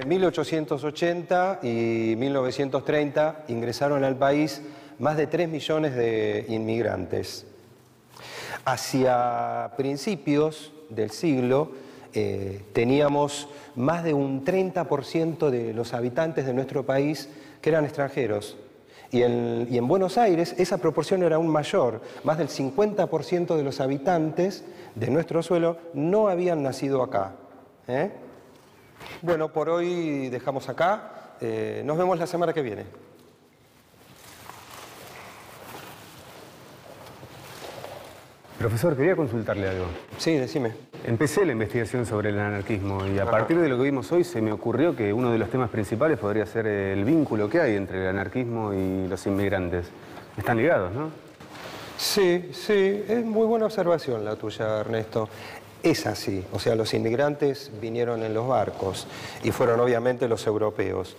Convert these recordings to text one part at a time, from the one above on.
Entre 1880 y 1930 ingresaron al país más de 3 millones de inmigrantes. Hacia principios del siglo teníamos más de un 30% de los habitantes de nuestro país que eran extranjeros. Y en Buenos Aires esa proporción era aún mayor. Más del 50% de los habitantes de nuestro suelo no habían nacido acá. Bueno, por hoy dejamos acá. Nos vemos la semana que viene. Profesor, quería consultarle algo. Sí, decime. Empecé la investigación sobre el anarquismo y a partir de lo que vimos hoy se me ocurrió que uno de los temas principales podría ser el vínculo que hay entre el anarquismo y los inmigrantes. Están ligados, ¿no? Sí, sí, es muy buena observación la tuya, Ernesto. Es así, o sea, los inmigrantes vinieron en los barcos y fueron obviamente los europeos.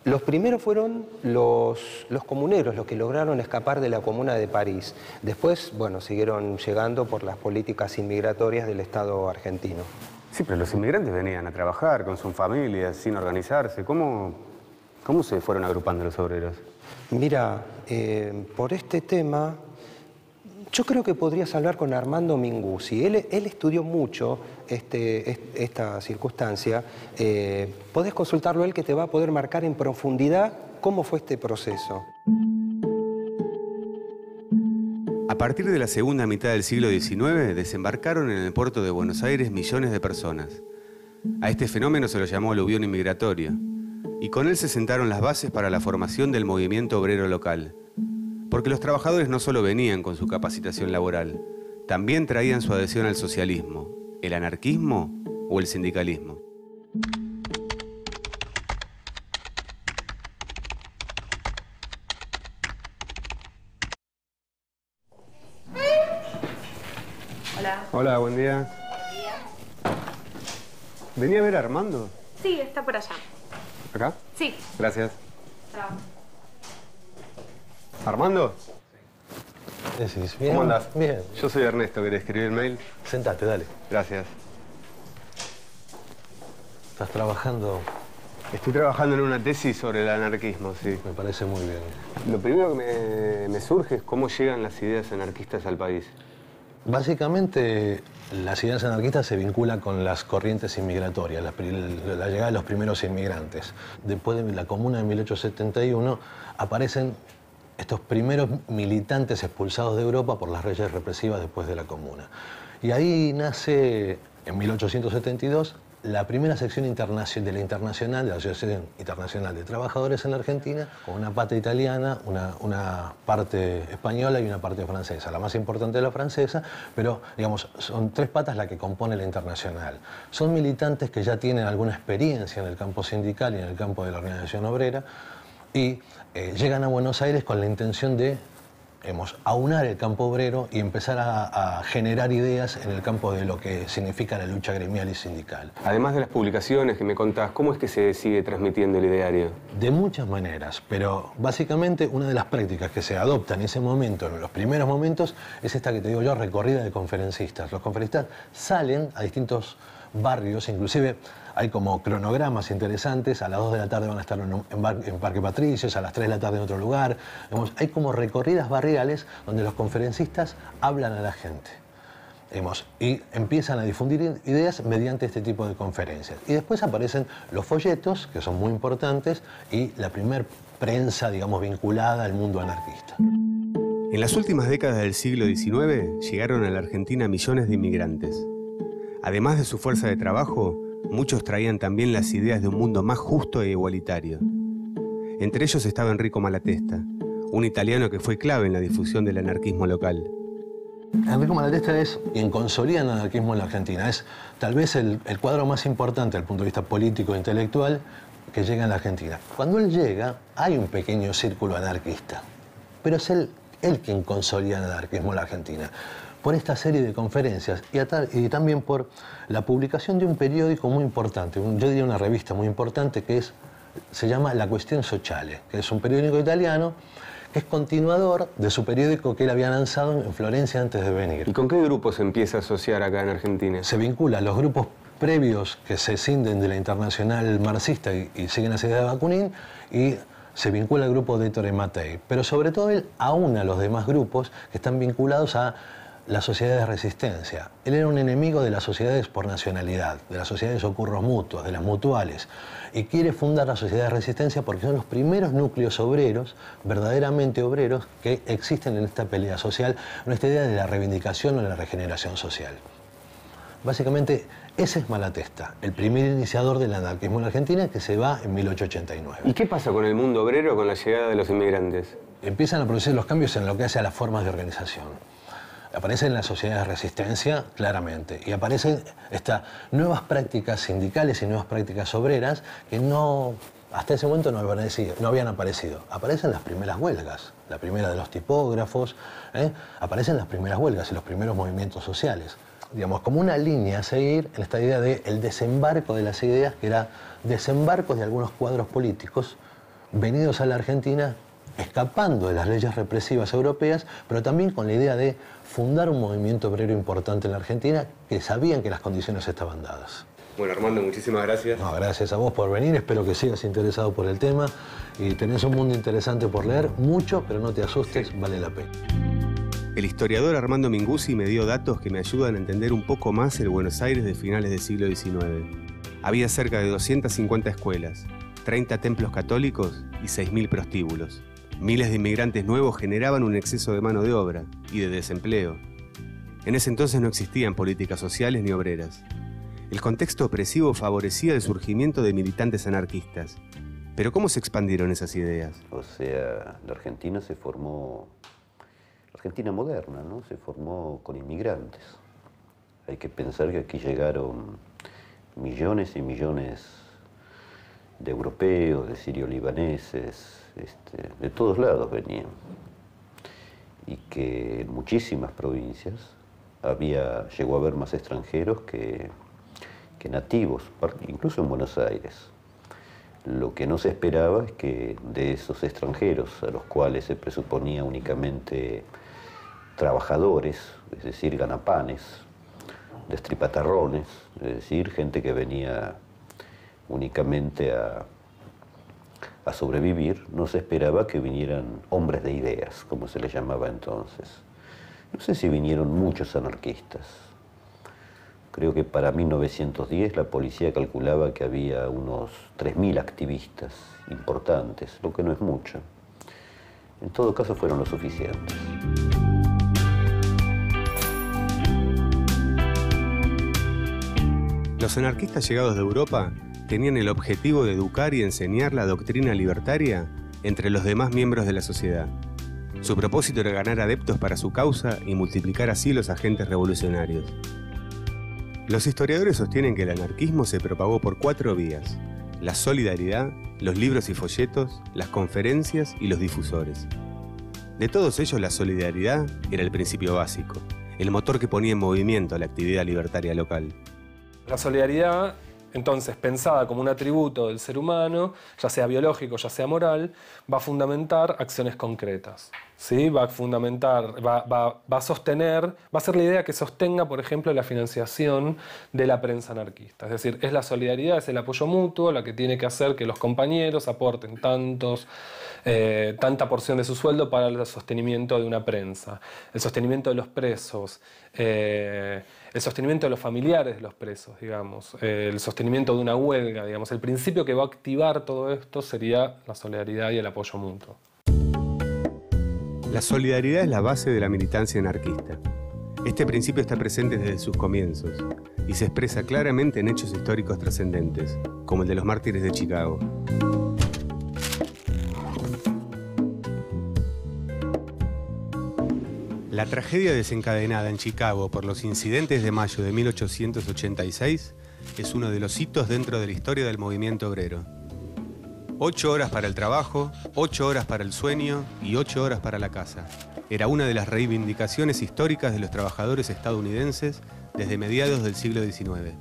Los primeros fueron los comuneros, los que lograron escapar de la Comuna de París. Después, bueno, siguieron llegando por las políticas inmigratorias del Estado argentino. Sí, pero los inmigrantes venían a trabajar con sus familias, sin organizarse. ¿Cómo se fueron agrupando los obreros? Mira, por este tema, yo creo que podrías hablar con Armando Minguzzi. Él estudió mucho esta circunstancia. Podés consultarlo a él, que te va a poder marcar en profundidad cómo fue este proceso. A partir de la segunda mitad del siglo XIX, desembarcaron en el puerto de Buenos Aires millones de personas. A este fenómeno se lo llamó aluvión inmigratorio, y con él se sentaron las bases para la formación del movimiento obrero local. Porque los trabajadores no solo venían con su capacitación laboral, también traían su adhesión al socialismo, el anarquismo o el sindicalismo. Hola. Hola, buen día. Buen día. ¿Venía a ver a Armando? Sí, está por allá. ¿Acá? Sí. Gracias. Chao. ¿Armando? Decís, ¿bien? ¿Cómo andás? Bien. Yo soy Ernesto, que le escribí el mail. Sentate, dale. Gracias. Estás trabajando, Estoy trabajando en una tesis sobre el anarquismo, sí. me parece muy bien. Lo primero que me surge es cómo llegan las ideas anarquistas al país. Básicamente, las ideas anarquistas se vinculan con las corrientes inmigratorias, la llegada de los primeros inmigrantes. Después de la Comuna de 1871 aparecen estos primeros militantes expulsados de Europa por las leyes represivas después de la Comuna. Y ahí nace, en 1872, la primera sección internacional de la Asociación Internacional de Trabajadores en la Argentina, con una pata italiana, una parte española y una parte francesa. La más importante es la francesa, pero digamos, son 3 patas las que compone la internacional. Son militantes que ya tienen alguna experiencia en el campo sindical y en el campo de la organización obrera, y llegan a Buenos Aires con la intención de aunar el campo obrero y empezar a generar ideas en el campo de lo que significa la lucha gremial y sindical. Además de las publicaciones que me contás, ¿cómo es que se sigue transmitiendo el ideario? De muchas maneras, pero básicamente una de las prácticas que se adopta en ese momento, en los primeros momentos, es esta que te digo yo, recorrida de conferencistas. Los conferencistas salen a distintos barrios, inclusive hay como cronogramas interesantes. A las 2 de la tarde van a estar en Parque Patricios, a las 3 de la tarde en otro lugar. Hay como recorridas barriales donde los conferencistas hablan a la gente. Y empiezan a difundir ideas mediante este tipo de conferencias. Y después aparecen los folletos, que son muy importantes, y la primer prensa, digamos, vinculada al mundo anarquista. En las últimas décadas del siglo XIX llegaron a la Argentina millones de inmigrantes. Además de su fuerza de trabajo, muchos traían también las ideas de un mundo más justo e igualitario. Entre ellos estaba Enrico Malatesta, un italiano que fue clave en la difusión del anarquismo local. Enrico Malatesta es quien consolida el anarquismo en la Argentina. Es tal vez el cuadro más importante desde el punto de vista político e intelectual que llega en la Argentina. Cuando él llega, hay un pequeño círculo anarquista, pero es él quien consolida el anarquismo en la Argentina, por esta serie de conferencias y también por la publicación de un periódico muy importante, yo diría una revista muy importante, que se llama La Cuestión Sociale, que es un periódico italiano que es continuador de su periódico que él había lanzado en Florencia antes de venir. ¿Y con qué grupos se empieza a asociar acá en Argentina? Se vincula a los grupos previos que se escinden de la internacional marxista y siguen las ideas de Bakunin, y se vincula al grupo de Ettore Mattei. Pero sobre todo él aúna a los demás grupos que están vinculados a las sociedades de resistencia. Él era un enemigo de las sociedades por nacionalidad, de las sociedades ocurros mutuos, de las mutuales, y quiere fundar la sociedad de resistencia porque son los primeros núcleos obreros, verdaderamente obreros, que existen en esta pelea social, en esta idea de la reivindicación o la regeneración social. Básicamente, ese es Malatesta, el primer iniciador del anarquismo en la Argentina, que se va en 1889. ¿Y qué pasa con el mundo obrero con la llegada de los inmigrantes? Empiezan a producir los cambios en lo que hace a las formas de organización. Aparecen las sociedades de resistencia, claramente, y aparecen estas nuevas prácticas sindicales y nuevas prácticas obreras que hasta ese momento no habían aparecido. Aparecen las primeras huelgas, la primera de los tipógrafos, aparecen las primeras huelgas y los primeros movimientos sociales. Digamos, como una línea a seguir en esta idea del desembarco de las ideas, que era desembarcos de algunos cuadros políticos venidos a la Argentina, escapando de las leyes represivas europeas, pero también con la idea de fundar un movimiento obrero importante en la Argentina, que sabían que las condiciones estaban dadas. Bueno, Armando, muchísimas gracias. No, gracias a vos por venir, espero que sigas interesado por el tema y tenés un mundo interesante por leer, mucho, pero no te asustes, vale la pena. El historiador Armando Minguzzi me dio datos que me ayudan a entender un poco más el Buenos Aires de finales del siglo XIX. Había cerca de 250 escuelas, 30 templos católicos y 6.000 prostíbulos. Miles de inmigrantes nuevos generaban un exceso de mano de obra y de desempleo. En ese entonces no existían políticas sociales ni obreras. El contexto opresivo favorecía el surgimiento de militantes anarquistas. Pero ¿cómo se expandieron esas ideas? O sea, la Argentina se formó, la Argentina moderna, ¿no? Se formó con inmigrantes. Hay que pensar que aquí llegaron millones y millones de europeos, de sirio-libaneses, de todos lados venían. Y que en muchísimas provincias llegó a haber más extranjeros que nativos, incluso en Buenos Aires. Lo que no se esperaba es que de esos extranjeros, a los cuales se presuponía únicamente trabajadores, es decir, ganapanes, destripatarrones, es decir, gente que venía únicamente a sobrevivir, no se esperaba que vinieran hombres de ideas, como se les llamaba entonces. No sé si vinieron muchos anarquistas. Creo que para 1910 la policía calculaba que había unos 3.000 activistas importantes, lo que no es mucho. En todo caso fueron lo suficientes. Los anarquistas llegados de Europa tenían el objetivo de educar y enseñar la doctrina libertaria entre los demás miembros de la sociedad. Su propósito era ganar adeptos para su causa y multiplicar así los agentes revolucionarios. Los historiadores sostienen que el anarquismo se propagó por 4 vías: la solidaridad, los libros y folletos, las conferencias y los difusores. De todos ellos, la solidaridad era el principio básico, el motor que ponía en movimiento la actividad libertaria local. La solidaridad, entonces, pensada como un atributo del ser humano, ya sea biológico, ya sea moral, va a fundamentar acciones concretas, ¿sí? Va a sostener, va a ser la idea que sostenga, por ejemplo, la financiación de la prensa anarquista. Es decir, es la solidaridad, es el apoyo mutuo, la que tiene que hacer que los compañeros aporten tanta porción de su sueldo para el sostenimiento de una prensa, el sostenimiento de los presos, el sostenimiento de los familiares de los presos, digamos, el sostenimiento de una huelga, digamos. El principio que va a activar todo esto sería la solidaridad y el apoyo mutuo. La solidaridad es la base de la militancia anarquista. Este principio está presente desde sus comienzos y se expresa claramente en hechos históricos trascendentes, como el de los mártires de Chicago. La tragedia desencadenada en Chicago por los incidentes de mayo de 1886 es uno de los hitos dentro de la historia del movimiento obrero. 8 horas para el trabajo, 8 horas para el sueño y 8 horas para la casa. Era una de las reivindicaciones históricas de los trabajadores estadounidenses desde mediados del siglo XIX.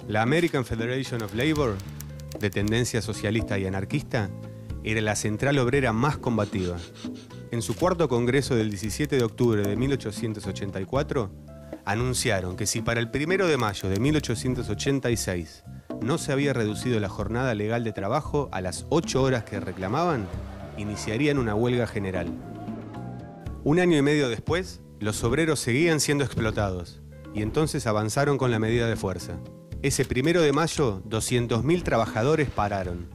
La American Federation of Labor, de tendencia socialista y anarquista, era la central obrera más combativa. En su 4º congreso del 17 de octubre de 1884, anunciaron que si para el 1 de mayo de 1886 no se había reducido la jornada legal de trabajo a las 8 horas que reclamaban, iniciarían una huelga general. 1 año y medio después, los obreros seguían siendo explotados y entonces avanzaron con la medida de fuerza. Ese 1 de mayo, 200.000 trabajadores pararon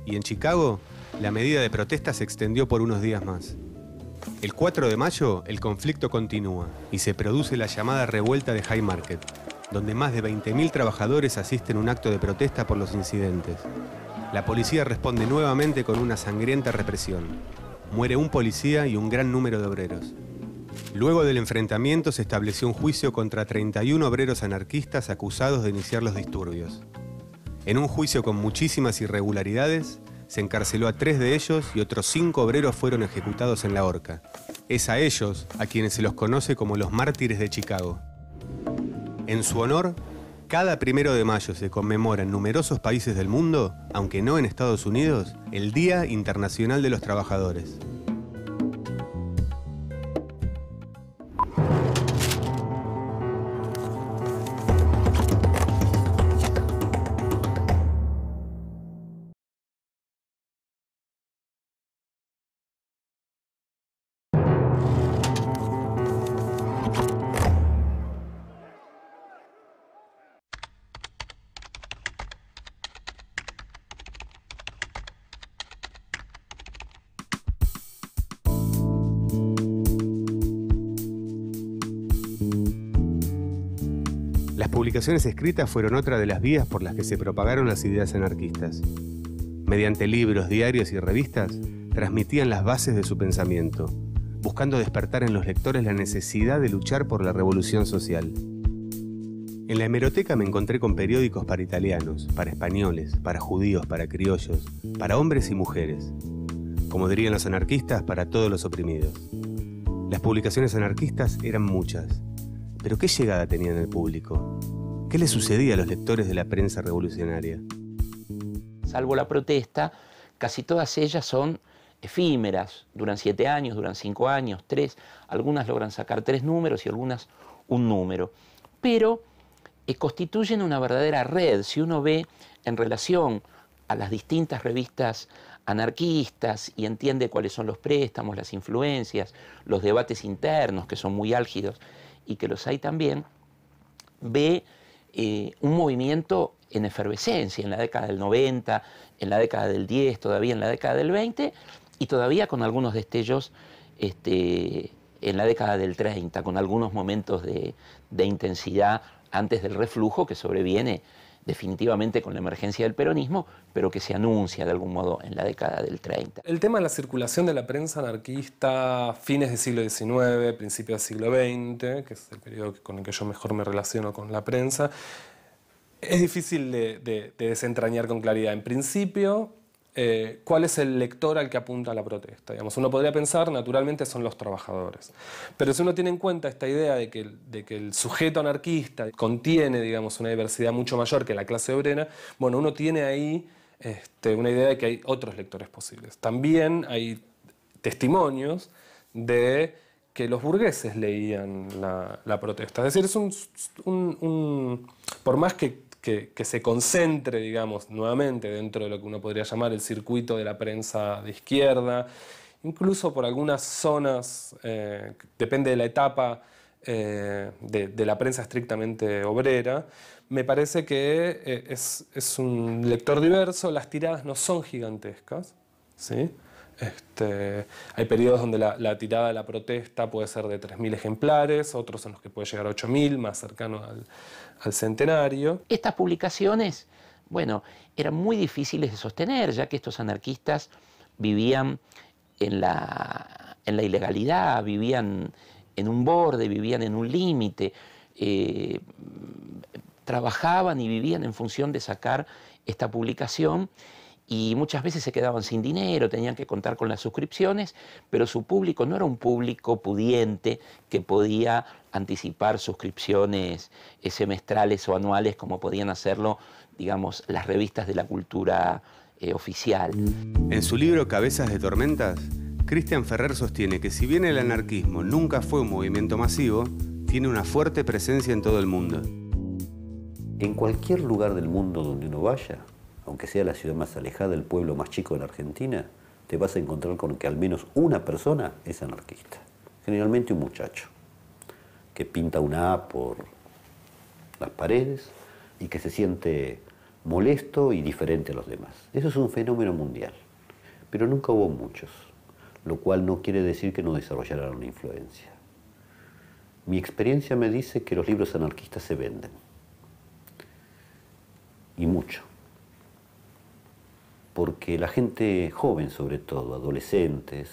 y en Chicago, la medida de protesta se extendió por unos días más. El 4 de mayo, el conflicto continúa y se produce la llamada revuelta de Haymarket, donde más de 20.000 trabajadores asisten a un acto de protesta por los incidentes. La policía responde nuevamente con una sangrienta represión. Muere un policía y un gran número de obreros. Luego del enfrentamiento se estableció un juicio contra 31 obreros anarquistas acusados de iniciar los disturbios. En un juicio con muchísimas irregularidades, se encarceló a 3 de ellos y otros 5 obreros fueron ejecutados en la horca. Es a ellos a quienes se los conoce como los mártires de Chicago. En su honor, cada 1 de mayo se conmemora en numerosos países del mundo, aunque no en Estados Unidos, el Día Internacional de los Trabajadores. Las publicaciones escritas fueron otra de las vías por las que se propagaron las ideas anarquistas. Mediante libros, diarios y revistas, transmitían las bases de su pensamiento, buscando despertar en los lectores la necesidad de luchar por la revolución social. En la hemeroteca me encontré con periódicos para italianos, para españoles, para judíos, para criollos, para hombres y mujeres. Como dirían los anarquistas, para todos los oprimidos. Las publicaciones anarquistas eran muchas. ¿Pero qué llegada tenían al público? ¿Qué le sucedía a los lectores de la prensa revolucionaria? Salvo la protesta, casi todas ellas son efímeras. Duran 7 años, duran 5 años, 3. Algunas logran sacar 3 números y algunas un número. Pero constituyen una verdadera red. Si uno ve en relación a las distintas revistas anarquistas y entiende cuáles son los préstamos, las influencias, los debates internos, que son muy álgidos, y que los hay también, ve un movimiento en efervescencia en la década del 90, en la década del 10, todavía en la década del 20, y todavía con algunos destellos en la década del 30, con algunos momentos de intensidad antes del reflujo que sobreviene definitivamente con la emergencia del peronismo, pero que se anuncia de algún modo en la década del 30. El tema de la circulación de la prensa anarquista, fines del siglo XIX, principios del siglo XX, que es el periodo con el que yo mejor me relaciono con la prensa, es difícil de desentrañar con claridad. En principio, ¿cuál es el lector al que apunta la protesta? Digamos, uno podría pensar, naturalmente, son los trabajadores. Pero si uno tiene en cuenta esta idea de que el sujeto anarquista contiene, digamos, una diversidad mucho mayor que la clase obrera, bueno, uno tiene ahí una idea de que hay otros lectores posibles. También hay testimonios de que los burgueses leían la protesta. Es decir, es por más que se concentre, digamos, nuevamente dentro de lo que uno podría llamar el circuito de la prensa de izquierda, incluso por algunas zonas, depende de la etapa de la prensa estrictamente obrera, me parece que es un lector diverso, las tiradas no son gigantescas, ¿sí? Hay periodos donde la tirada de la protesta puede ser de 3.000 ejemplares, otros en los que puede llegar a 8.000, más cercano al centenario. Estas publicaciones, bueno, eran muy difíciles de sostener, ya que estos anarquistas vivían en la ilegalidad, vivían en un borde, vivían en un límite, trabajaban y vivían en función de sacar esta publicación, y muchas veces se quedaban sin dinero, tenían que contar con las suscripciones, pero su público no era un público pudiente que podía anticipar suscripciones semestrales o anuales como podían hacerlo, digamos, las revistas de la cultura oficial. En su libro Cabezas de Tormentas, Cristian Ferrer sostiene que si bien el anarquismo nunca fue un movimiento masivo, tiene una fuerte presencia en todo el mundo. En cualquier lugar del mundo donde uno vaya, aunque sea la ciudad más alejada, el pueblo más chico de la Argentina, te vas a encontrar con que al menos una persona es anarquista. Generalmente un muchacho que pinta una A por las paredes y que se siente molesto y diferente a los demás. Eso es un fenómeno mundial, pero nunca hubo muchos, lo cual no quiere decir que no desarrollaran una influencia. Mi experiencia me dice que los libros anarquistas se venden, y mucho, porque la gente joven, sobre todo, adolescentes,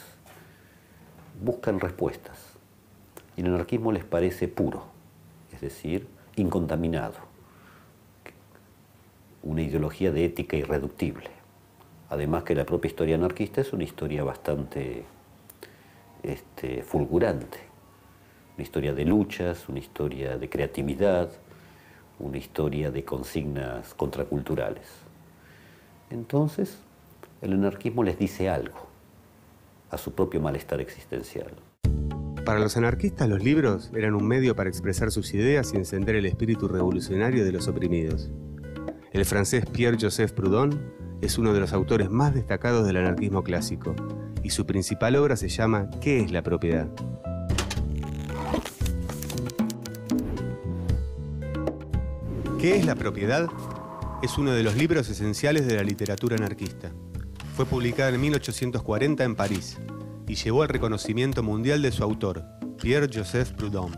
buscan respuestas, y el anarquismo les parece puro, es decir, incontaminado, una ideología de ética irreductible. Además que la propia historia anarquista es una historia bastante fulgurante, una historia de luchas, una historia de creatividad, una historia de consignas contraculturales. Entonces, el anarquismo les dice algo a su propio malestar existencial. Para los anarquistas, los libros eran un medio para expresar sus ideas y encender el espíritu revolucionario de los oprimidos. El francés Pierre-Joseph Proudhon es uno de los autores más destacados del anarquismo clásico, y su principal obra se llama ¿Qué es la propiedad? ¿Qué es la propiedad? Es uno de los libros esenciales de la literatura anarquista. Fue publicada en 1840 en París y llevó al reconocimiento mundial de su autor, Pierre-Joseph Proudhon.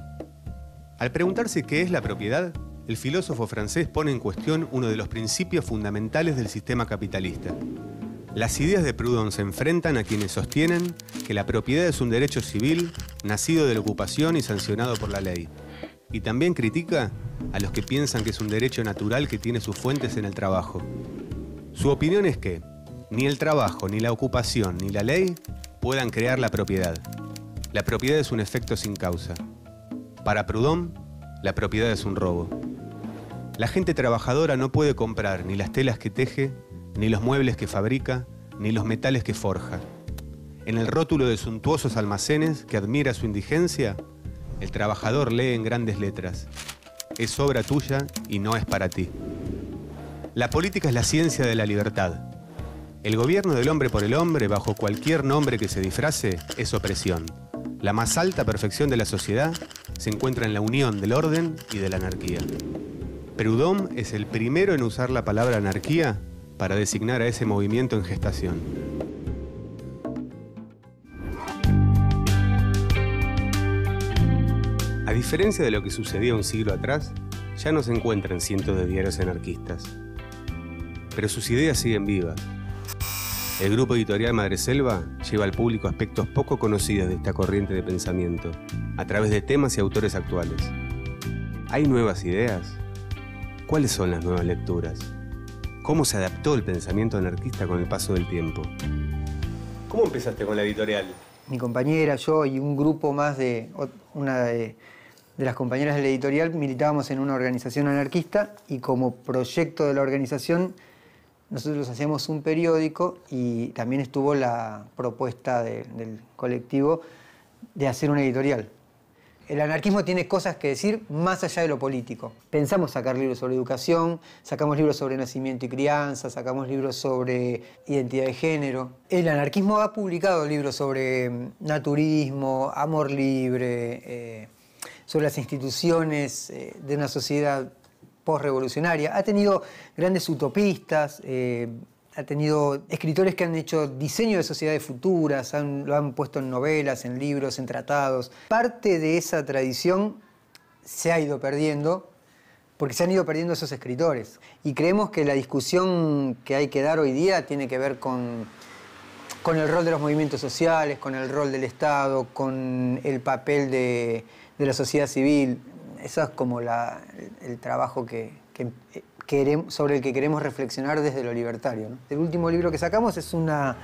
Al preguntarse qué es la propiedad, el filósofo francés pone en cuestión uno de los principios fundamentales del sistema capitalista. Las ideas de Proudhon se enfrentan a quienes sostienen que la propiedad es un derecho civil, nacido de la ocupación y sancionado por la ley. Y también critica a los que piensan que es un derecho natural que tiene sus fuentes en el trabajo. Su opinión es que ni el trabajo, ni la ocupación, ni la ley puedan crear la propiedad. La propiedad es un efecto sin causa. Para Proudhon, la propiedad es un robo. La gente trabajadora no puede comprar ni las telas que teje, ni los muebles que fabrica, ni los metales que forja. En el rótulo de suntuosos almacenes que admira su indigencia, el trabajador lee en grandes letras: es obra tuya y no es para ti. La política es la ciencia de la libertad. El gobierno del hombre por el hombre, bajo cualquier nombre que se disfrace, es opresión. La más alta perfección de la sociedad se encuentra en la unión del orden y de la anarquía. Proudhon es el primero en usar la palabra anarquía para designar a ese movimiento en gestación. A diferencia de lo que sucedía un siglo atrás, ya no se encuentran cientos de diarios anarquistas. Pero sus ideas siguen vivas. El grupo editorial Madreselva lleva al público aspectos poco conocidos de esta corriente de pensamiento, a través de temas y autores actuales. ¿Hay nuevas ideas? ¿Cuáles son las nuevas lecturas? ¿Cómo se adaptó el pensamiento anarquista con el paso del tiempo? ¿Cómo empezaste con la editorial? Mi compañera, yo y un grupo más de una de las compañeras de la editorial militábamos en una organización anarquista y como proyecto de la organización nosotros hacíamos un periódico y también estuvo la propuesta del colectivo de hacer una editorial. El anarquismo tiene cosas que decir más allá de lo político. Pensamos sacar libros sobre educación, sacamos libros sobre nacimiento y crianza, sacamos libros sobre identidad de género. El anarquismo ha publicado libros sobre naturismo, amor libre, sobre las instituciones de una sociedad postrevolucionaria. Ha tenido grandes utopistas, ha tenido escritores que han hecho diseño de sociedades futuras, lo han puesto en novelas, en libros, en tratados. Parte de esa tradición se ha ido perdiendo, porque se han ido perdiendo esos escritores. Y creemos que la discusión que hay que dar hoy día tiene que ver con el rol de los movimientos sociales, con el rol del Estado, con el papel de la sociedad civil. Eso es como el trabajo sobre el que queremos reflexionar desde lo libertario, ¿no? El último libro que sacamos es una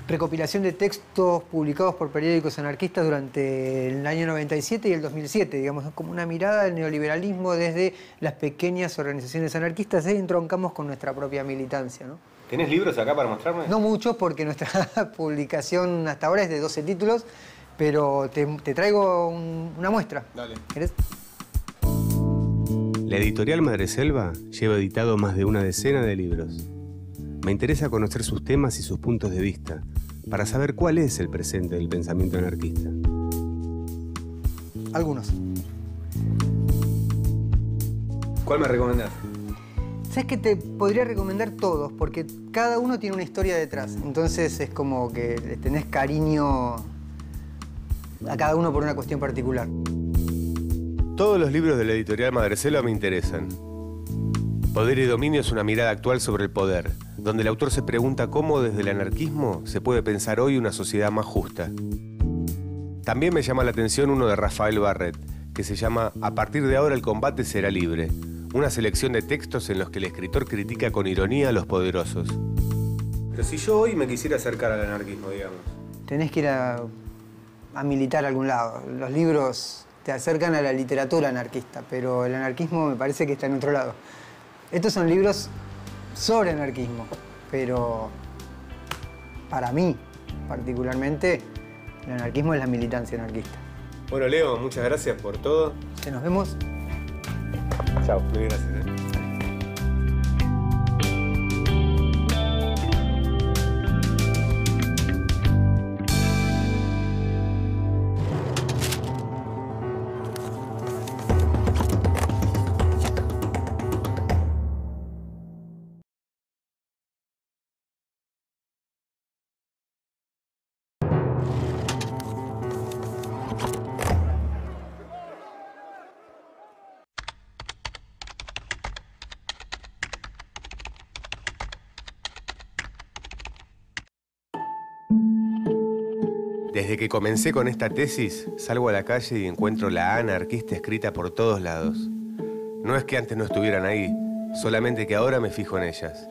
recopilación de textos publicados por periódicos anarquistas durante el año 97 y el 2007, digamos, como una mirada del neoliberalismo desde las pequeñas organizaciones anarquistas y entroncamos con nuestra propia militancia, ¿no? ¿Tenés libros acá para mostrarme? No muchos, porque nuestra publicación hasta ahora es de 12 títulos, Pero te traigo una muestra. Dale. ¿Querés? La editorial Madreselva lleva editado más de una decena de libros. Me interesa conocer sus temas y sus puntos de vista, para saber cuál es el presente del pensamiento anarquista. Algunos. ¿Cuál me recomendás? ¿Sabes que te podría recomendar todos? Porque cada uno tiene una historia detrás. Entonces es como que le tenés cariño a cada uno por una cuestión particular. Todos los libros de la editorial Madreselva me interesan. Poder y Dominio es una mirada actual sobre el poder, donde el autor se pregunta cómo desde el anarquismo se puede pensar hoy una sociedad más justa. También me llama la atención uno de Rafael Barret, que se llama A partir de ahora el combate será libre, una selección de textos en los que el escritor critica con ironía a los poderosos. Pero si yo hoy me quisiera acercar al anarquismo, digamos. Tenés que ir a militar a algún lado. Los libros te acercan a la literatura anarquista, pero el anarquismo me parece que está en otro lado. Estos son libros sobre anarquismo, pero para mí, particularmente, el anarquismo es la militancia anarquista. Bueno, Leo, muchas gracias por todo. Nos vemos. Chao. Muy gracias. Desde que comencé con esta tesis, salgo a la calle y encuentro la A anarquista escrita por todos lados. No es que antes no estuvieran ahí, solamente que ahora me fijo en ellas.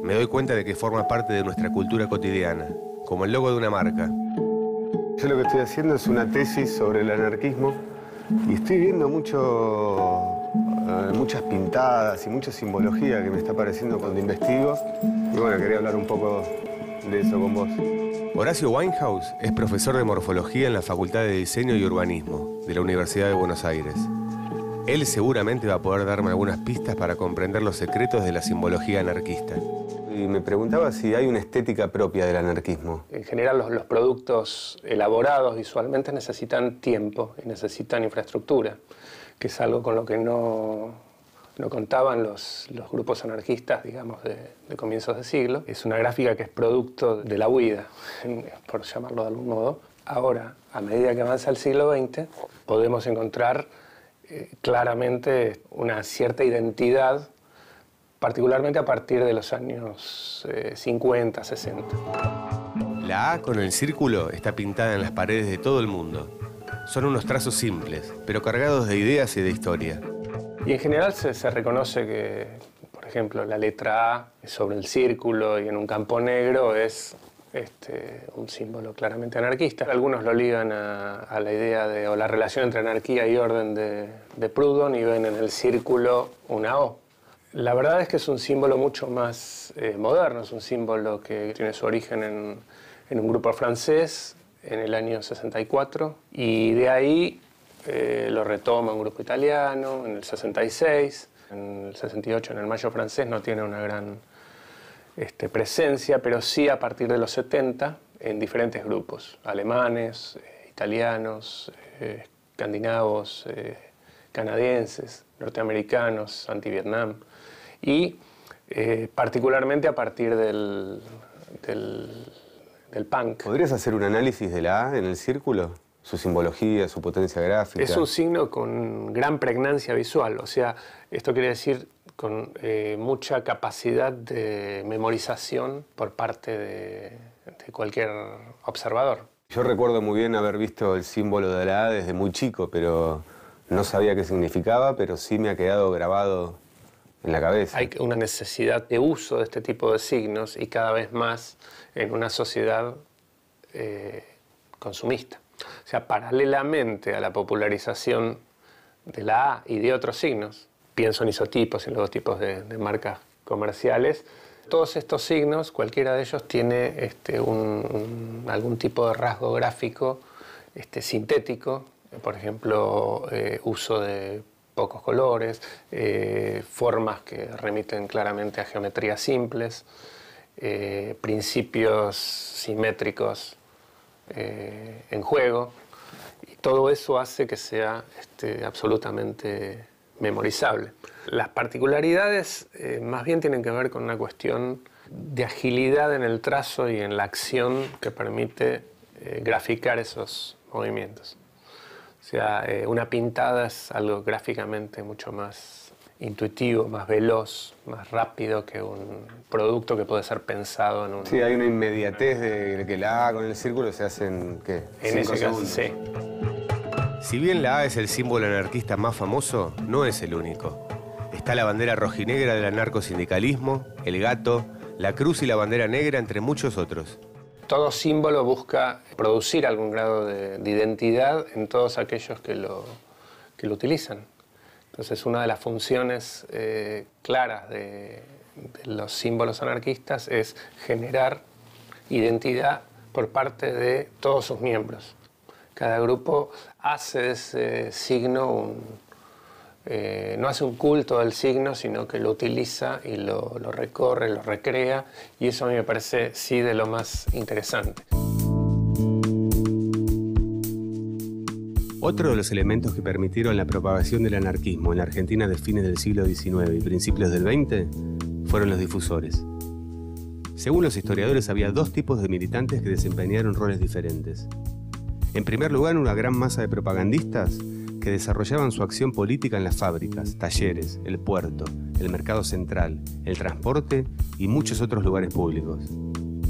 Me doy cuenta de que forma parte de nuestra cultura cotidiana, como el logo de una marca. Yo lo que estoy haciendo es una tesis sobre el anarquismo y estoy viendo muchas pintadas y mucha simbología que me está apareciendo cuando investigo. Y bueno, quería hablar un poco de eso con vos. Horacio Winehouse es profesor de morfología en la Facultad de Diseño y Urbanismo de la Universidad de Buenos Aires. Él seguramente va a poder darme algunas pistas para comprender los secretos de la simbología anarquista. Y me preguntaba si hay una estética propia del anarquismo. En general, los productos elaborados visualmente necesitan tiempo y necesitan infraestructura, que es algo con lo que no contaban los grupos anarquistas, digamos, de comienzos de siglo. Es una gráfica que es producto de la huida, por llamarlo de algún modo. Ahora, a medida que avanza el siglo XX, podemos encontrar claramente una cierta identidad, particularmente a partir de los años 50, 60. La A con el círculo está pintada en las paredes de todo el mundo. Son unos trazos simples, pero cargados de ideas y de historia. Y en general se reconoce que, por ejemplo, la letra A sobre el círculo y en un campo negro es un símbolo claramente anarquista. Algunos lo ligan a la idea o la relación entre anarquía y orden de Proudhon y ven en el círculo una O. La verdad es que es un símbolo mucho más moderno, es un símbolo que tiene su origen en un grupo francés en el año 64 y de ahí lo retoma un grupo italiano en el 66, en el 68 en el Mayo francés no tiene una gran presencia, pero sí a partir de los 70 en diferentes grupos, alemanes, italianos, escandinavos, canadienses, norteamericanos, anti-Vietnam y particularmente a partir del punk. ¿Podrías hacer un análisis de la A en el círculo? Su simbología, su potencia gráfica. Es un signo con gran pregnancia visual, o sea, esto quiere decir con mucha capacidad de memorización por parte de cualquier observador. Yo recuerdo muy bien haber visto el símbolo de la A desde muy chico, pero no sabía qué significaba, pero sí me ha quedado grabado en la cabeza. Hay una necesidad de uso de este tipo de signos y cada vez más en una sociedad consumista. O sea, paralelamente a la popularización de la A y de otros signos, pienso en isotipos y en logotipos de marcas comerciales, todos estos signos, cualquiera de ellos tiene algún tipo de rasgo gráfico sintético, por ejemplo, uso de pocos colores, formas que remiten claramente a geometrías simples, principios simétricos en juego, y todo eso hace que sea absolutamente memorizable. Las particularidades más bien tienen que ver con una cuestión de agilidad en el trazo y en la acción que permite graficar esos movimientos. O sea, una pintada es algo gráficamente mucho más intuitivo, más veloz, más rápido que un producto que puede ser pensado en un... Sí, hay una inmediatez de que la A con el círculo se hacen, ¿qué? En ese caso, sí. Si bien la A es el símbolo anarquista más famoso, no es el único. Está la bandera rojinegra del anarcosindicalismo, el gato, la cruz y la bandera negra, entre muchos otros. Todo símbolo busca producir algún grado de identidad en todos aquellos que lo utilizan. Entonces, una de las funciones claras de los símbolos anarquistas es generar identidad por parte de todos sus miembros. Cada grupo hace de ese signo no hace un culto del signo, sino que lo utiliza y lo recorre, lo recrea, y eso a mí me parece sí de lo más interesante. Otro de los elementos que permitieron la propagación del anarquismo en la Argentina de fines del siglo XIX y principios del XX fueron los difusores. Según los historiadores, había dos tipos de militantes que desempeñaron roles diferentes. En primer lugar, una gran masa de propagandistas que desarrollaban su acción política en las fábricas, talleres, el puerto, el mercado central, el transporte y muchos otros lugares públicos.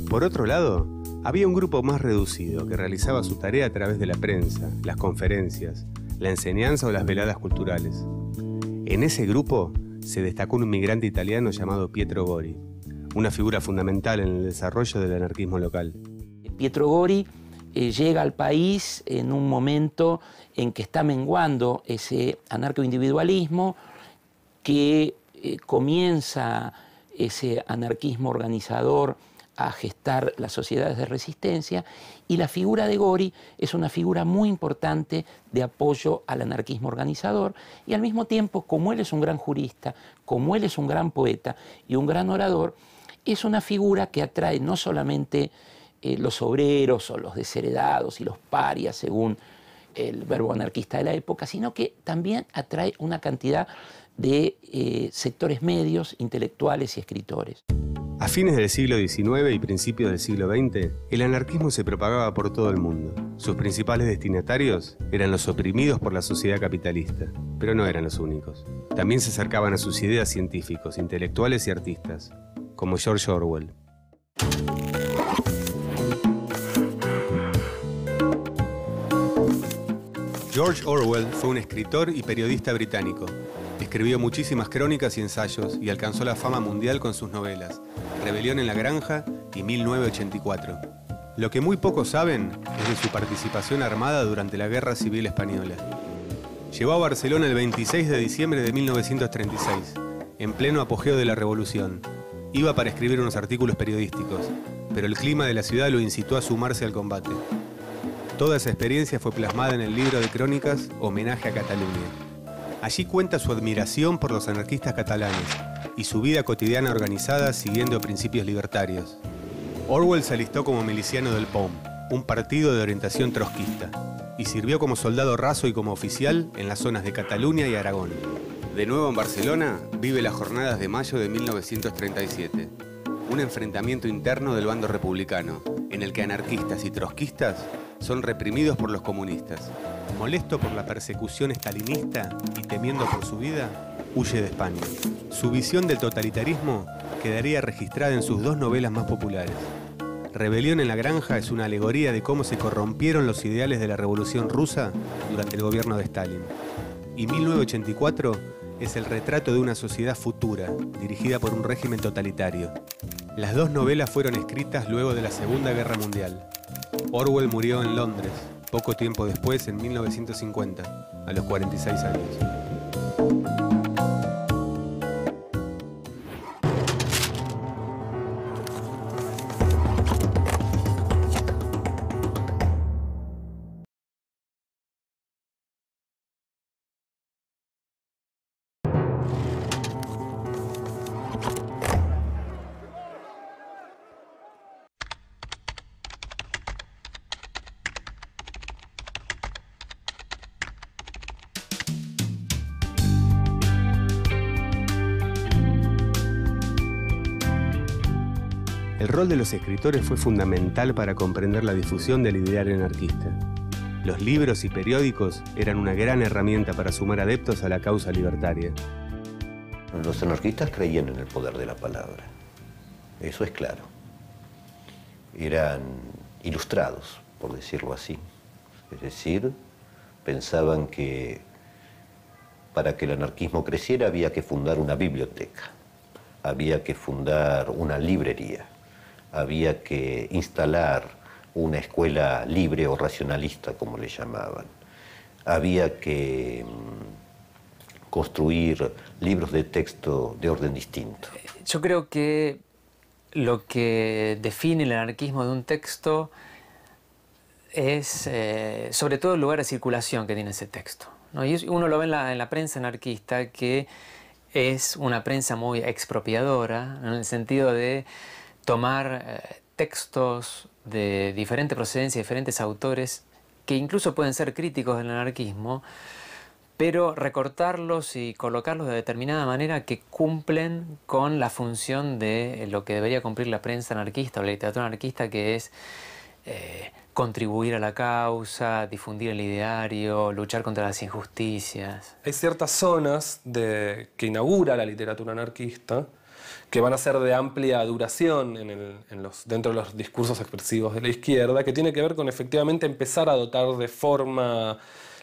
Por otro lado, había un grupo más reducido que realizaba su tarea a través de la prensa, las conferencias, la enseñanza o las veladas culturales. En ese grupo se destacó un inmigrante italiano llamado Pietro Gori, una figura fundamental en el desarrollo del anarquismo local. Pietro Gori llega al país en un momento en que está menguando ese anarcoindividualismo, que comienza ese anarquismo organizador a gestar las sociedades de resistencia, y la figura de Gori es una figura muy importante de apoyo al anarquismo organizador, y al mismo tiempo, como él es un gran jurista, como él es un gran poeta y un gran orador, es una figura que atrae no solamente los obreros o los desheredados y los parias, según el verbo anarquista de la época, sino que también atrae una cantidad de sectores medios, intelectuales y escritores. A fines del siglo XIX y principios del siglo XX, el anarquismo se propagaba por todo el mundo. Sus principales destinatarios eran los oprimidos por la sociedad capitalista, pero no eran los únicos. También se acercaban a sus ideas científicos, intelectuales y artistas, como George Orwell. George Orwell fue un escritor y periodista británico. Escribió muchísimas crónicas y ensayos y alcanzó la fama mundial con sus novelas Rebelión en la Granja y 1984. Lo que muy pocos saben es de su participación armada durante la Guerra Civil Española. Llegó a Barcelona el 26 de diciembre de 1936, en pleno apogeo de la Revolución. Iba para escribir unos artículos periodísticos, pero el clima de la ciudad lo incitó a sumarse al combate. Toda esa experiencia fue plasmada en el libro de crónicas Homenaje a Cataluña. Allí cuenta su admiración por los anarquistas catalanes y su vida cotidiana organizada siguiendo principios libertarios. Orwell se alistó como miliciano del POM, un partido de orientación trotskista, y sirvió como soldado raso y como oficial en las zonas de Cataluña y Aragón. De nuevo en Barcelona, vive las jornadas de mayo de 1937, un enfrentamiento interno del bando republicano, en el que anarquistas y trotskistas son reprimidos por los comunistas. Molesto por la persecución estalinista y temiendo por su vida, huye de España. Su visión del totalitarismo quedaría registrada en sus dos novelas más populares. Rebelión en la Granja es una alegoría de cómo se corrompieron los ideales de la Revolución Rusa durante el gobierno de Stalin. Y 1984 es el retrato de una sociedad futura, dirigida por un régimen totalitario. Las dos novelas fueron escritas luego de la Segunda Guerra Mundial. Orwell murió en Londres, poco tiempo después, en 1950, a los 46 años. El rol de los escritores fue fundamental para comprender la difusión del ideario anarquista. Los libros y periódicos eran una gran herramienta para sumar adeptos a la causa libertaria. Los anarquistas creían en el poder de la palabra, eso es claro. Eran ilustrados, por decirlo así. Es decir, pensaban que para que el anarquismo creciera había que fundar una biblioteca, había que fundar una librería, había que instalar una escuela libre o racionalista, como le llamaban. Había que construir libros de texto de orden distinto. Yo creo que lo que define el anarquismo de un texto es sobre todo el lugar de circulación que tiene ese texto, ¿no? Y uno lo ve en la prensa anarquista, que es una prensa muy expropiadora, ¿no? En el sentido de tomar textos de diferente procedencia, diferentes autores, que incluso pueden ser críticos del anarquismo, pero recortarlos y colocarlos de determinada manera que cumplen con la función de lo que debería cumplir la prensa anarquista o la literatura anarquista, que es contribuir a la causa, difundir el ideario, luchar contra las injusticias. Hay ciertas zonas que inaugura la literatura anarquista que van a ser de amplia duración dentro de los discursos expresivos de la izquierda, que tiene que ver con efectivamente empezar a dotar de forma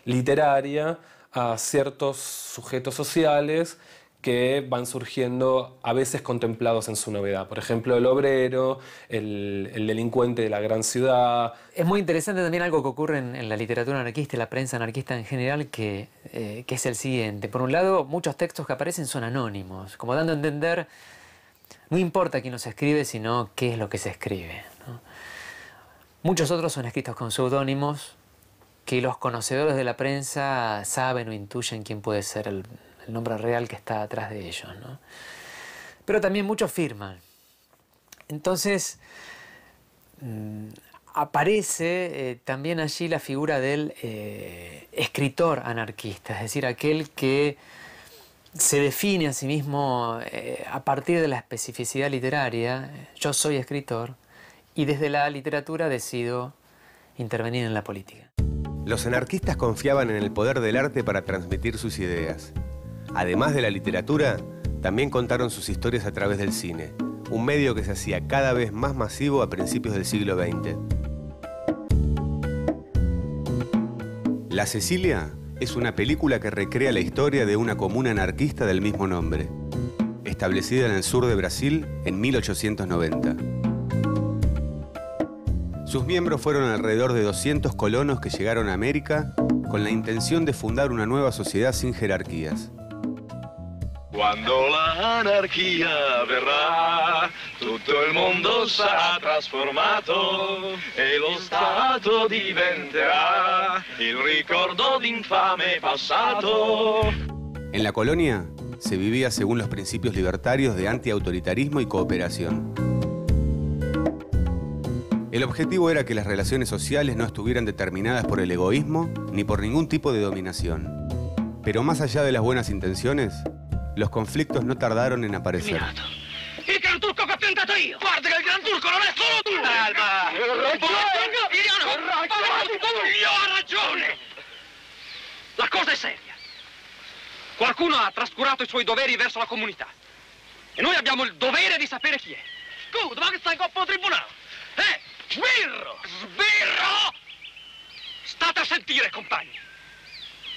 literaria a ciertos sujetos sociales que van surgiendo a veces contemplados en su novedad. Por ejemplo, el obrero, el delincuente de la gran ciudad. Es muy interesante también algo que ocurre en la literatura anarquista y la prensa anarquista en general, que es el siguiente. Por un lado, muchos textos que aparecen son anónimos, como dando a entender, no importa quién los escribe, sino qué es lo que se escribe, ¿no? Muchos otros son escritos con seudónimos, que los conocedores de la prensa saben o intuyen quién puede ser el nombre real que está atrás de ellos, ¿no? Pero también muchos firman. Entonces, aparece también allí la figura del escritor anarquista, es decir, aquel que se define a sí mismo a partir de la especificidad literaria. Yo soy escritor y desde la literatura decido intervenir en la política. Los anarquistas confiaban en el poder del arte para transmitir sus ideas. Además de la literatura, también contaron sus historias a través del cine, un medio que se hacía cada vez más masivo a principios del siglo XX. La Cecilia es una película que recrea la historia de una comuna anarquista del mismo nombre, establecida en el sur de Brasil en 1890. Sus miembros fueron alrededor de 200 colonos que llegaron a América con la intención de fundar una nueva sociedad sin jerarquías. Quando l'anarchia verrà, tutto il mondo sarà trasformato e lo Stato diventerà il ricordo d'infame passato. En la colonia se vivía según los principios libertarios de antiautoritarismo y cooperación. El objetivo era que las relaciones sociales no estuvieran determinadas por el egoísmo ni por ningún tipo de dominación. Pero más allá de las buenas intenciones, los conflictos no tardaron en aparecer. Il Gran Turco che ho tentato io! Guarda che il Gran Turco non è solo tu! Calma! Io ho ragione! La cosa è seria. Qualcuno ha trascurato i suoi doveri verso la comunità. E noi abbiamo il dovere di sapere chi è. Scusa, ma che stai in coppa al tribunale? Sbirro! Sbirro! State a sentire, compagni.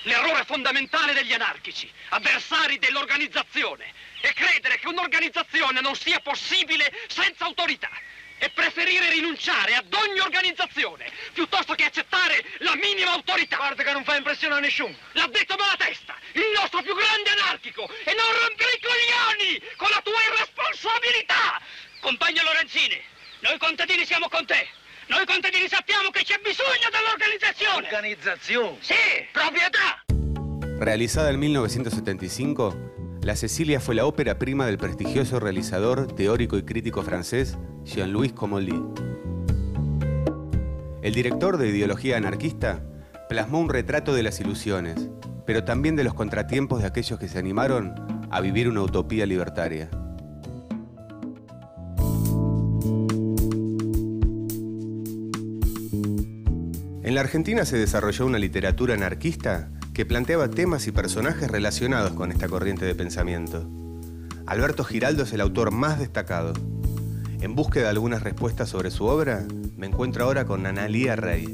L'errore fondamentale degli anarchici, avversari dell'organizzazione, è credere che un'organizzazione non sia possibile senza autorità e preferire rinunciare ad ogni organizzazione piuttosto che accettare la minima autorità. Guarda che non fa impressione a nessuno. L'ha detto Malatesta, il nostro più grande anarchico, e non rompere i coglioni con la tua irresponsabilità! Compagno Lorenzini, noi contadini siamo con te. Noi contadini sappiamo che c'è bisogno dell'organizzazione. ¿Organizzazione? Sí, propietà. Realizada en 1975, La Cecilia fue la ópera prima del prestigioso realizador, teórico y crítico francés Jean-Louis Comolli. El director de ideología anarquista plasmó un retrato de las ilusiones, pero también de los contratiempos de aquellos que se animaron a vivir una utopía libertaria. En la Argentina se desarrolló una literatura anarquista que planteaba temas y personajes relacionados con esta corriente de pensamiento. Alberto Giraldo es el autor más destacado. En búsqueda de algunas respuestas sobre su obra, me encuentro ahora con Analía Rey.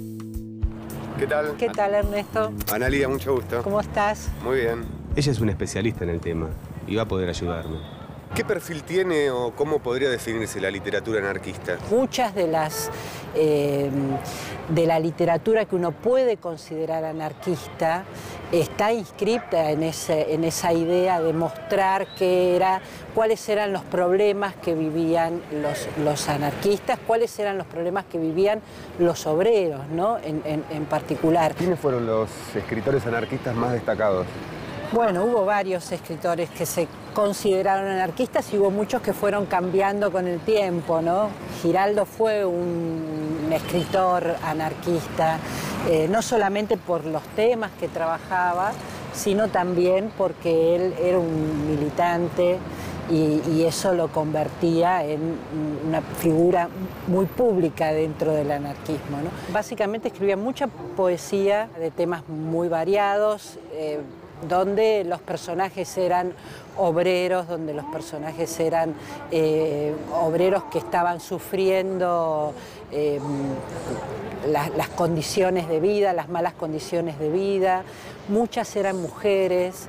¿Qué tal? ¿Qué tal, Ernesto? Analía, mucho gusto. ¿Cómo estás? Muy bien. Ella es una especialista en el tema y va a poder ayudarme. ¿Qué perfil tiene o cómo podría definirse la literatura anarquista? Muchas de la literatura que uno puede considerar anarquista está inscripta en esa idea de mostrar cuáles eran los problemas que vivían los anarquistas, cuáles eran los problemas que vivían los obreros, ¿no? en particular. ¿Quiénes fueron los escritores anarquistas más destacados? Bueno, hubo varios escritores que se consideraron anarquistas y hubo muchos que fueron cambiando con el tiempo, ¿no? Giraldo fue un escritor anarquista, no solamente por los temas que trabajaba, sino también porque él era un militante y eso lo convertía en una figura muy pública dentro del anarquismo, ¿no? Básicamente escribía mucha poesía de temas muy variados, donde los personajes eran obreros, donde los personajes eran obreros que estaban sufriendo las condiciones de vida, las malas condiciones de vida. Muchas eran mujeres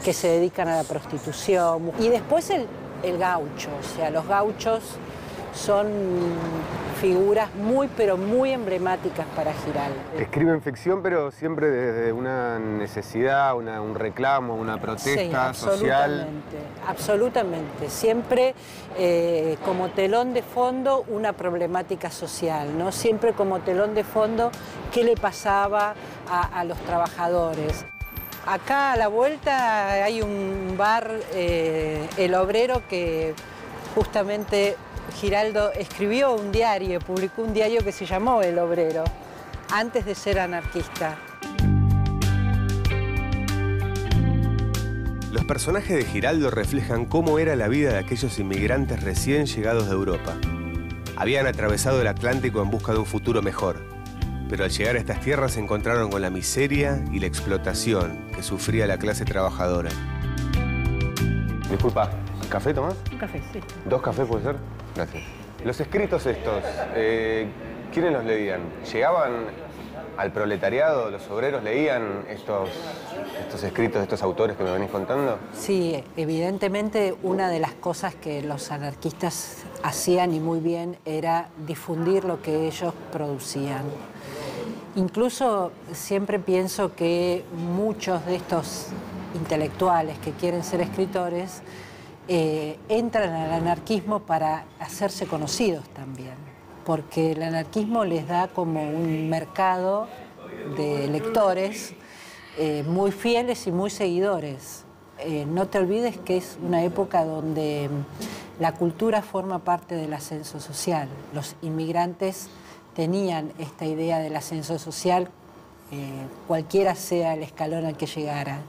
que se dedican a la prostitución. Y después el gaucho, o sea, los gauchos son figuras pero muy emblemáticas para Giraldo. Escriben ficción, pero siempre desde una necesidad, un reclamo, una protesta social. Absolutamente. Siempre como telón de fondo una problemática social, ¿no? Siempre como telón de fondo qué le pasaba a los trabajadores. Acá a la vuelta hay un bar, El Obrero, que justamente Giraldo escribió un diario, publicó un diario que se llamó El Obrero, antes de ser anarquista. Los personajes de Giraldo reflejan cómo era la vida de aquellos inmigrantes recién llegados de Europa. Habían atravesado el Atlántico en busca de un futuro mejor, pero al llegar a estas tierras se encontraron con la miseria y la explotación que sufría la clase trabajadora. Disculpa, ¿café tomás? Un café, sí. ¿2 cafés puede ser? Gracias. Los escritos estos, ¿quiénes los leían? ¿Llegaban al proletariado? ¿Los obreros leían estos escritos de estos autores que me venís contando? Sí, evidentemente una de las cosas que los anarquistas hacían y muy bien era difundir lo que ellos producían. Incluso siempre pienso que muchos de estos intelectuales que quieren ser escritores entran al anarquismo para hacerse conocidos también, porque el anarquismo les da como un mercado de lectores muy fieles y muy seguidores. No te olvides que es una época donde la cultura forma parte del ascenso social. Los inmigrantes tenían esta idea del ascenso social, cualquiera sea el escalón al que llegaran.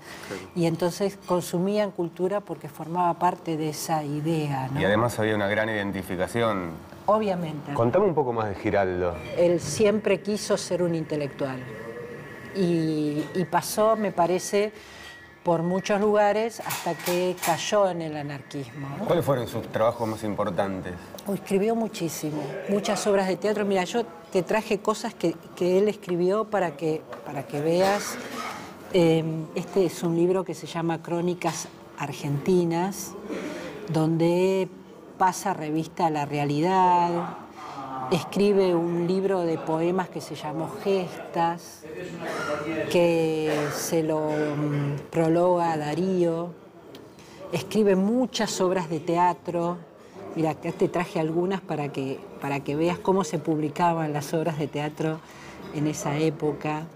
Y entonces consumían cultura porque formaba parte de esa idea, ¿no? Y además había una gran identificación. Obviamente. Contame un poco más de Giraldo. Él siempre quiso ser un intelectual y pasó, me parece, por muchos lugares hasta que cayó en el anarquismo. ¿Cuáles fueron sus trabajos más importantes? Escribió muchísimo, muchas obras de teatro. Mira, yo te traje cosas que él escribió para que veas. Este es un libro que se llama Crónicas Argentinas, donde pasa revista a la realidad. Escribe un libro de poemas que se llamó Gestas, que se lo prologa a Darío. Escribe muchas obras de teatro. Mira, acá te traje algunas para que veas cómo se publicaban las obras de teatro en esa época.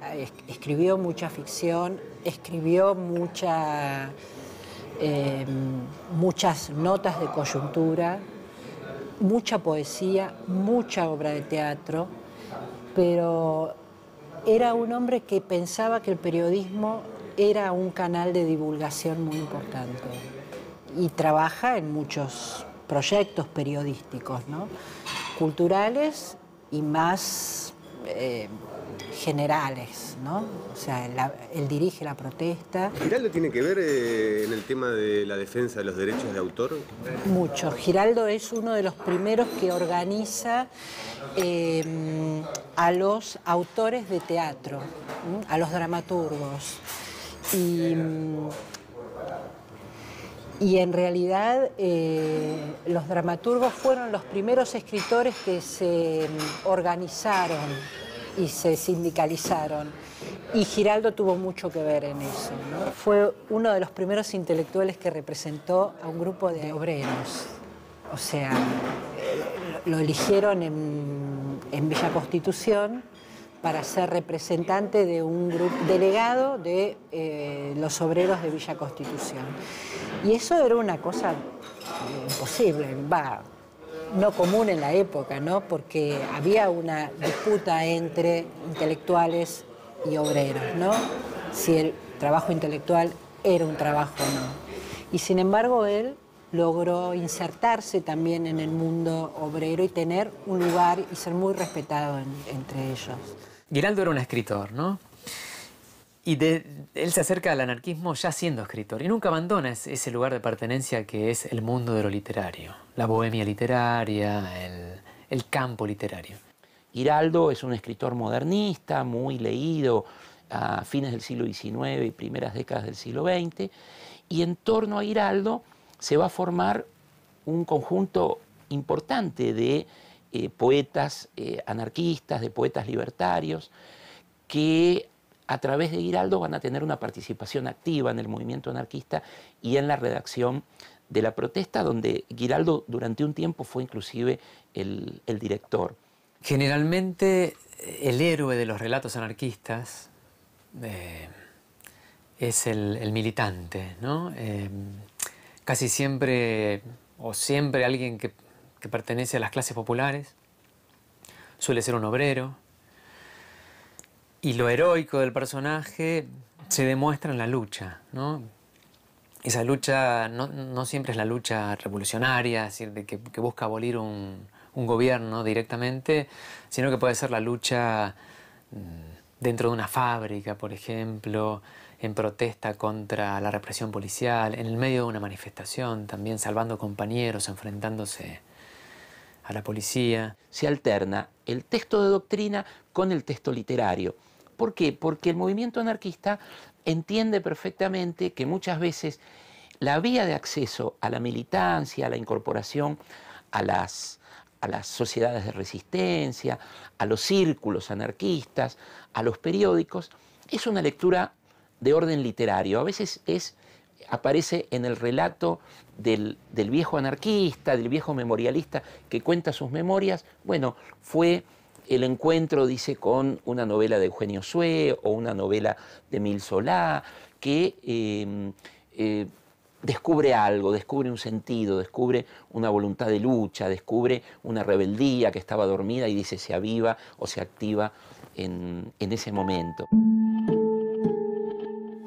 Escribió mucha ficción, escribió muchas notas de coyuntura, mucha poesía, mucha obra de teatro, pero era un hombre que pensaba que el periodismo era un canal de divulgación muy importante y trabaja en muchos proyectos periodísticos, ¿no? Culturales y más generales, ¿no? O sea, él dirige la protesta. ¿Giraldo tiene que ver en el tema de la defensa de los derechos de autor? Mucho. Giraldo es uno de los primeros que organiza a los autores de teatro, a los dramaturgos. Y en realidad los dramaturgos fueron los primeros escritores que se organizaron y se sindicalizaron. Y Giraldo tuvo mucho que ver en eso, ¿no? Fue uno de los primeros intelectuales que representó a un grupo de obreros. O sea, lo eligieron en Villa Constitución para ser representante de un grupo delegado de los obreros de Villa Constitución. Y eso era una cosa imposible, no común en la época, ¿no? Porque había una disputa entre intelectuales y obreros, ¿no? Si el trabajo intelectual era un trabajo o no. Y sin embargo él logró insertarse también en el mundo obrero y tener un lugar y ser muy respetado entre ellos. Giraldo era un escritor, ¿no? Y él se acerca al anarquismo ya siendo escritor y nunca abandona ese lugar de pertenencia que es el mundo de lo literario, la bohemia literaria, el campo literario. Giraldo es un escritor modernista, muy leído a fines del siglo XIX y primeras décadas del siglo XX, y en torno a Giraldo se va a formar un conjunto importante de poetas anarquistas, de poetas libertarios, que a través de Giraldo van a tener una participación activa en el movimiento anarquista y en la redacción de la protesta, donde Giraldo durante un tiempo fue inclusive el director. Generalmente el héroe de los relatos anarquistas es el militante, ¿no? Casi siempre, o siempre alguien que pertenece a las clases populares, suele ser un obrero. Y lo heroico del personaje se demuestra en la lucha, ¿no? Esa lucha no siempre es la lucha revolucionaria, es decir, de que busca abolir un gobierno directamente, sino que puede ser la lucha dentro de una fábrica, por ejemplo, en protesta contra la represión policial, en el medio de una manifestación, también salvando compañeros, enfrentándose a la policía. Se alterna el texto de doctrina con el texto literario. ¿Por qué? Porque el movimiento anarquista entiende perfectamente que muchas veces la vía de acceso a la militancia, a la incorporación a las sociedades de resistencia, a los círculos anarquistas, a los periódicos, es una lectura de orden literario. A veces aparece en el relato del viejo anarquista, del viejo memorialista que cuenta sus memorias. Bueno, fue el encuentro, dice, con una novela de Eugenio Sué o una novela de Émile Zola, que descubre algo, descubre un sentido, descubre una voluntad de lucha, descubre una rebeldía que estaba dormida y dice se aviva o se activa en ese momento.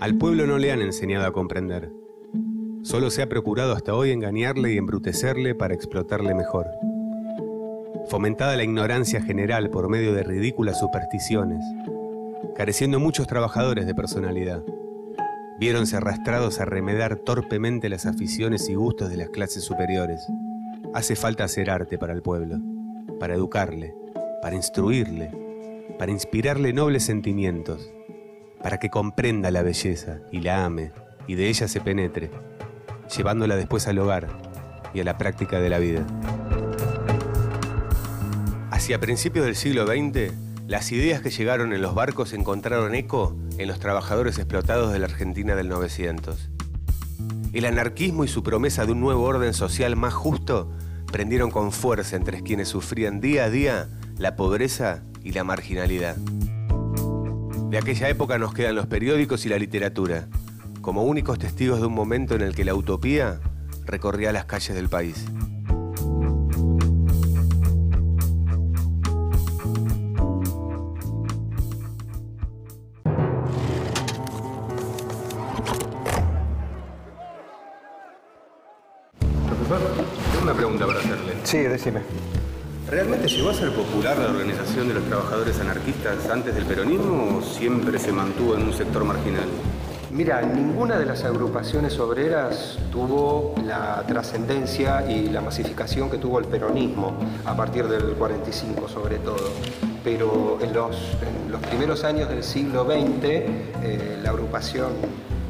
Al pueblo no le han enseñado a comprender. Solo se ha procurado hasta hoy engañarle y embrutecerle para explotarle mejor. Fomentada la ignorancia general por medio de ridículas supersticiones, careciendo muchos trabajadores de personalidad, viéronse arrastrados a remedar torpemente las aficiones y gustos de las clases superiores. Hace falta hacer arte para el pueblo, para educarle, para instruirle, para inspirarle nobles sentimientos, para que comprenda la belleza y la ame y de ella se penetre, llevándola después al hogar y a la práctica de la vida. Hacia principios del siglo XX, las ideas que llegaron en los barcos encontraron eco en los trabajadores explotados de la Argentina del 900. El anarquismo y su promesa de un nuevo orden social más justo prendieron con fuerza entre quienes sufrían día a día la pobreza y la marginalidad. De aquella época nos quedan los periódicos y la literatura, como únicos testigos de un momento en el que la utopía recorría las calles del país. Profesor, tengo una pregunta para hacerle. Sí, decime. ¿Realmente llegó a ser popular la organización de los trabajadores anarquistas antes del peronismo o siempre se mantuvo en un sector marginal? Mira, ninguna de las agrupaciones obreras tuvo la trascendencia y la masificación que tuvo el peronismo, a partir del 45 sobre todo. Pero en los primeros años del siglo XX, la agrupación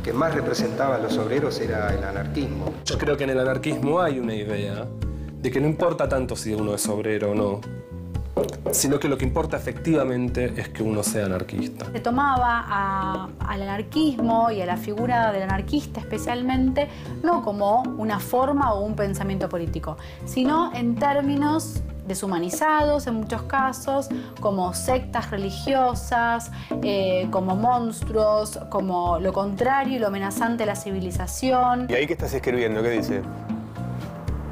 que más representaba a los obreros era el anarquismo. Yo creo que en el anarquismo hay una idea de que no importa tanto si uno es obrero o no, sino que lo que importa efectivamente es que uno sea anarquista. Se tomaba al anarquismo y a la figura del anarquista especialmente, no como una forma o un pensamiento político, sino en términos deshumanizados en muchos casos, como sectas religiosas, como monstruos, como lo contrario y lo amenazante de la civilización. ¿Y ahí qué estás escribiendo? ¿Qué dice?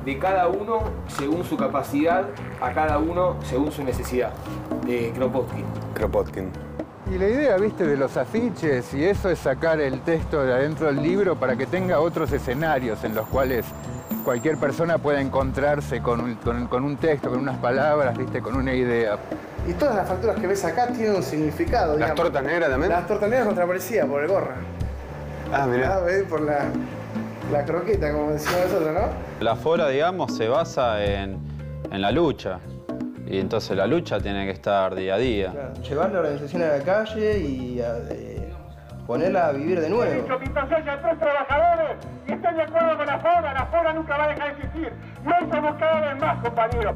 De cada uno según su capacidad, a cada uno según su necesidad, de Kropotkin. Kropotkin. Y la idea, viste, de los afiches y eso es sacar el texto de adentro del libro para que tenga otros escenarios en los cuales cualquier persona pueda encontrarse con un texto, con unas palabras, viste, con una idea. Y todas las facturas que ves acá tienen un significado, digamos. ¿Las tortas negras también? Las tortas negras contra la policía, por el gorra. Ah, mirá. ¿Ves? Por la croqueta, como decimos nosotros, ¿no? La FORA, digamos, se basa en la lucha. Y entonces la lucha tiene que estar día a día. Claro. Llevar la organización a la calle y ponerla a vivir de nuevo. He dicho que hay 3 trabajadores y estoy de acuerdo con la FORA nunca va a dejar de existir. No somos cada vez más, compañeros.